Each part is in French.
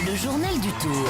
Le journal du Tour.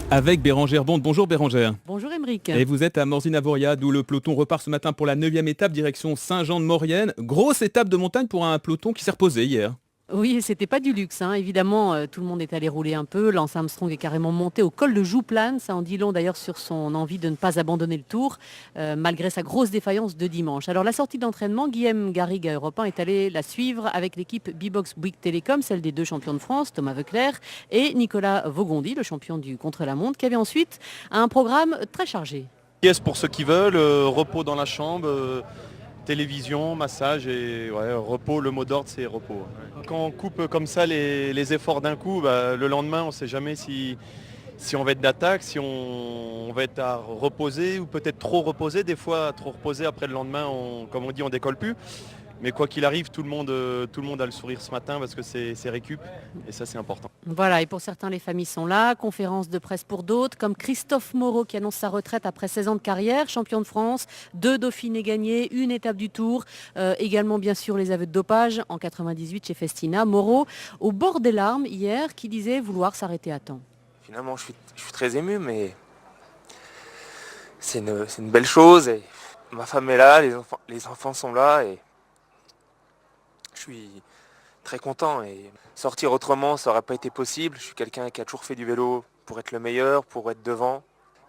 Avec Bérangère Bond. Bonjour Bérangère. Bonjour Émeric. Et vous êtes à Morzine-Avoria, d'où le peloton repart ce matin pour la 9e étape, direction Saint-Jean-de-Maurienne. Grosse étape de montagne pour un peloton qui s'est reposé hier. Oui, c'était pas du luxe, hein. Évidemment, tout le monde est allé rouler un peu. Lance Armstrong est carrément monté au col de Jouplane. Ça en dit long d'ailleurs sur son envie de ne pas abandonner le Tour, malgré sa grosse défaillance de dimanche. Alors la sortie d'entraînement, Guillaume Garrigue à Europe 1 est allé la suivre avec l'équipe B-Box Bouygues Télécom, celle des deux champions de France, Thomas Voeckler et Nicolas Vaugondi, le champion du contre-la-montre, qui avait ensuite un programme très chargé. Pièce pour ceux qui veulent, repos dans la chambre, télévision, massage et repos, le mot d'ordre c'est repos. Ouais. Quand on coupe comme ça les efforts d'un coup, le lendemain on ne sait jamais si on va être d'attaque, si on va être à reposer ou peut-être trop reposé. Des fois trop reposé, après le lendemain, comme on dit, on décolle plus. Mais quoi qu'il arrive, tout le monde a le sourire ce matin parce que c'est récup et ça c'est important. Voilà, et pour certains, les familles sont là. Conférence de presse pour d'autres, comme Christophe Moreau qui annonce sa retraite après 16 ans de carrière, champion de France, 2 Dauphinés gagnés, une étape du Tour. Également, bien sûr, les aveux de dopage en 98 chez Festina. Moreau, au bord des larmes hier, qui disait vouloir s'arrêter à temps. Finalement, je suis très ému, mais c'est une belle chose. Et ma femme est là, les enfants sont là. Et je suis très content et sortir autrement, ça n'aurait pas été possible. Je suis quelqu'un qui a toujours fait du vélo pour être le meilleur, pour être devant.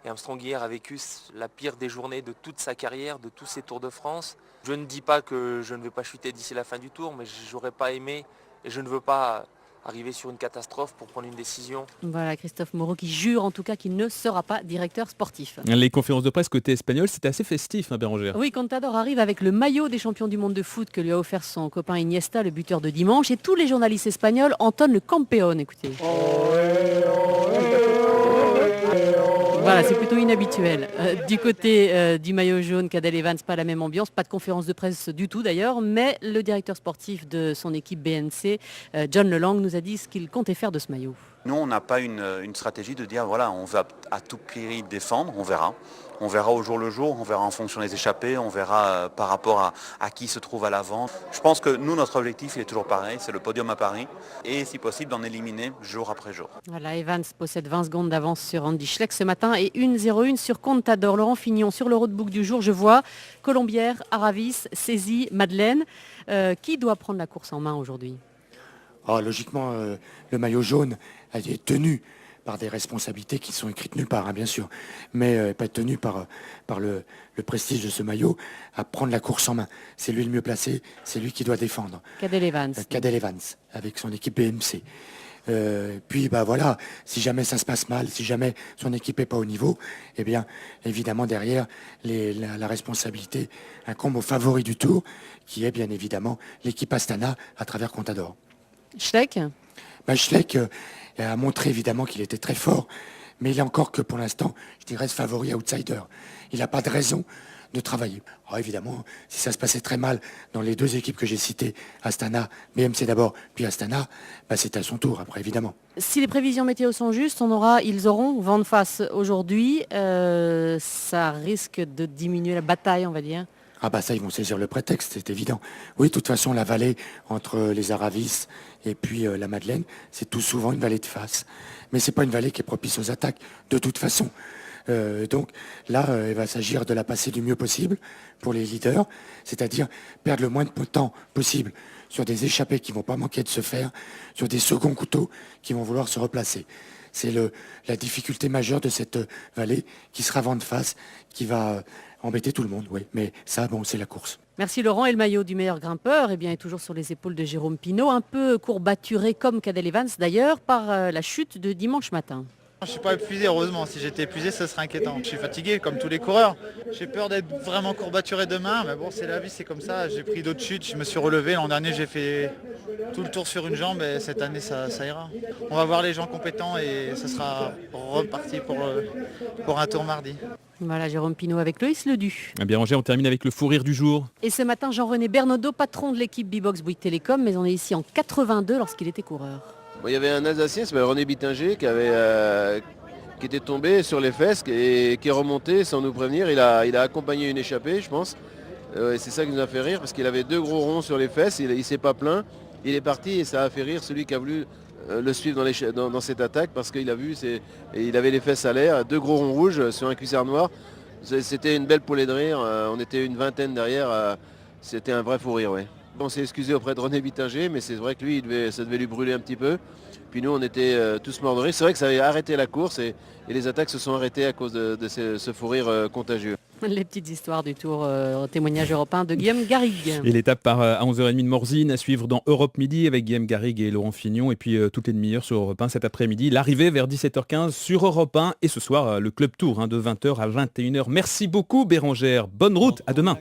Et Armstrong hier a vécu la pire des journées de toute sa carrière, de tous ses Tours de France. Je ne dis pas que je ne vais pas chuter d'ici la fin du Tour, mais j'aurais pas aimé et je ne veux pas arriver sur une catastrophe pour prendre une décision. Voilà, Christophe Moreau qui jure en tout cas qu'il ne sera pas directeur sportif. Les conférences de presse côté espagnol, c'était assez festif, hein, Bérangère. Oui, Contador arrive avec le maillot des champions du monde de foot que lui a offert son copain Iniesta, le buteur de dimanche. Et tous les journalistes espagnols entonnent le campeón, écoutez. Voilà, c'est plutôt inhabituel. Du côté du maillot jaune, Cadel Evans, pas la même ambiance, pas de conférence de presse du tout d'ailleurs, mais le directeur sportif de son équipe BNC, John Lelang, nous a dit ce qu'il comptait faire de ce maillot. Nous, on n'a pas une stratégie de dire, voilà, on va à tout prix défendre, on verra. On verra au jour le jour, on verra en fonction des échappées, on verra par rapport à qui se trouve à l'avant. Je pense que nous, notre objectif, il est toujours pareil, c'est le podium à Paris et si possible d'en éliminer jour après jour. Voilà, Evans possède 20 secondes d'avance sur Andy Schleck ce matin et 1,01 sur Contador. Laurent Fignon, sur le roadbook du jour, je vois Colombière, Aravis, Saisie, Madeleine. Qui doit prendre la course en main aujourd'hui ? Logiquement, le maillot jaune a été tenu par des responsabilités qui sont écrites nulle part, hein, bien sûr, mais pas tenu par le prestige de ce maillot à prendre la course en main. C'est lui le mieux placé, c'est lui qui doit défendre. Cadel Evans. Cadel Evans, avec son équipe BMC. Puis voilà, si jamais ça se passe mal, si jamais son équipe n'est pas au niveau, eh bien évidemment derrière la responsabilité incombe au favori du Tour, qui est bien évidemment l'équipe Astana à travers Contador. Schleck. Schleck a montré évidemment qu'il était très fort, mais il est encore que pour l'instant, je dirais, ce favori outsider. Il n'a pas de raison de travailler. Évidemment, si ça se passait très mal dans les deux équipes que j'ai citées, Astana, BMC d'abord, puis Astana, c'est à son tour après, évidemment. Si les prévisions météo sont justes, ils auront vent de face aujourd'hui. Ça risque de diminuer la bataille, on va dire. Ça, ils vont saisir le prétexte, c'est évident. Oui, de toute façon, la vallée entre les Aravis et puis la Madeleine, c'est tout souvent une vallée de face. Mais c'est pas une vallée qui est propice aux attaques, de toute façon. Donc là, il va s'agir de la passer du mieux possible pour les leaders, c'est-à-dire perdre le moins de temps possible sur des échappées qui ne vont pas manquer de se faire, sur des seconds couteaux qui vont vouloir se replacer. C'est la difficulté majeure de cette vallée qui sera vent de face, qui va embêter tout le monde, oui. Mais ça, c'est la course. Merci Laurent. Et le maillot du meilleur grimpeur est toujours sur les épaules de Jérôme Pinault, un peu courbaturé comme Cadel Evans d'ailleurs par la chute de dimanche matin. Je ne suis pas épuisé, heureusement. Si j'étais épuisé, ça serait inquiétant. Je suis fatigué, comme tous les coureurs. J'ai peur d'être vraiment courbaturé demain, mais bon, c'est la vie, c'est comme ça. J'ai pris d'autres chutes, je me suis relevé. L'an dernier, j'ai fait tout le tour sur une jambe et cette année, ça ira. On va voir les gens compétents et ce sera reparti pour un tour mardi. Voilà, Jérôme Pinault avec Loïs Ledu. Bérangère, on termine avec le fou rire du jour. Et ce matin, Jean-René Bernaudot, patron de l'équipe B-Box Bouygues Télécom, mais on est ici en 82 lorsqu'il était coureur. Il y avait un Alsacien, c'est René Bittinger, qui était tombé sur les fesses et qui est remonté sans nous prévenir. Il a accompagné une échappée, je pense. Et c'est ça qui nous a fait rire, parce qu'il avait 2 gros ronds sur les fesses, il ne s'est pas plaint. Il est parti et ça a fait rire celui qui a voulu le suivre dans cette attaque parce qu'il a vu, et il avait les fesses à l'air, 2 gros ronds rouges sur un cuissard noir. C'était une belle poulée de rire, on était une vingtaine derrière, c'était un vrai fou rire. Ouais. On s'est excusé auprès de René Bittinger, mais c'est vrai que lui, ça devait lui brûler un petit peu. Puis nous, on était tous morts de rire. C'est vrai que ça avait arrêté la course et les attaques se sont arrêtées à cause de ce fou rire contagieux. Les petites histoires du Tour au témoignage européen de Guillaume Garrigue. Et l'étape part à 11h30 de Morzine, à suivre dans Europe Midi avec Guillaume Garrigue et Laurent Fignon. Et puis toutes les demi-heures sur Europe 1 cet après-midi. L'arrivée vers 17h15 sur Europe 1. Et ce soir, le Club Tour de 20h à 21h. Merci beaucoup Bérangère. Bonne route, à demain.